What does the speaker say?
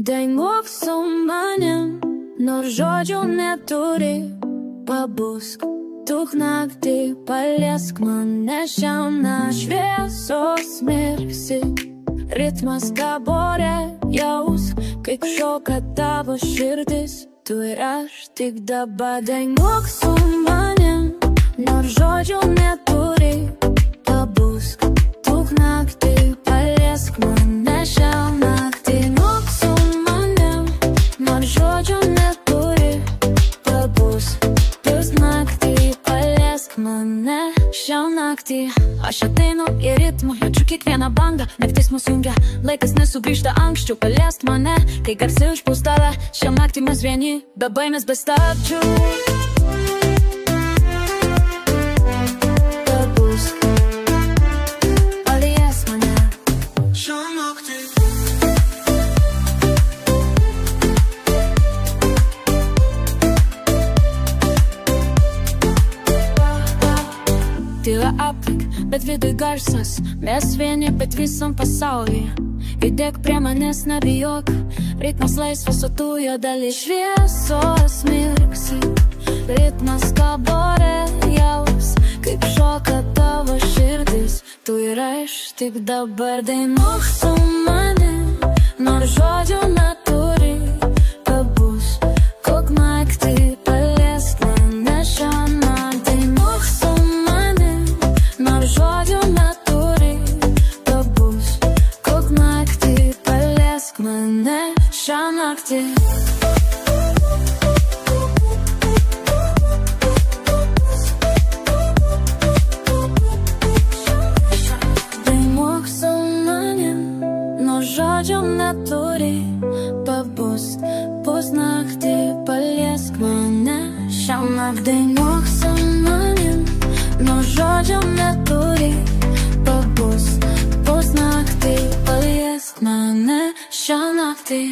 Dainuok su manim, nors žodžių neturi. Pabusk, tuk naktį, paliesk mane šiandien. Šviesos mirksi, ritmas taborė jaus, kaip šoka tavo širdis. Tu ir aš tik dabar. Dainuok su manim, nors žodžių neturi. Pabusk, tuk naktį, paliesk mane šią naktį. Dainuok su manim, nors žodžių neturi. Pabusk, tuk naktį, paliesk mane šią naktį. Aš ateinu į ritmą, jaučiu kiekvieną bangą. Naktis mus jungia, laikas nesugrįžta anksčiau. Paliesk mane, kai garsiai užpuls tave. Šią naktį mes vieni, be baimės, be stabdžių. Pabusk, paliesk mane šią naktį. Tyla aplink, bet viduj garsas. Mes vieni, bet visam pasaulyje. Judėk prie manęs, nebijok. Ritmas laisvas, o tu jo dalis. Šviesos mirksi, ritmas taborė jaus, kaip šoka tavo širdis. Tu ir aš tik dabar. Dainuok su manim, nors žodžių neturi. Pabusk, tuk naktį, paliesk mane šią naktį. Dainuok su manim, nors žodžių neturi. Pabusk, tuk naktį, paliesk mane šią naktį. Dainuok su manim, nors žodžių neturi. Pabusk, pusnaktį, paliesk mane šią naktį. Dainuok su manim, nors žodžių neturi. Pabusk, pusnaktį, paliesk mane šią naktį.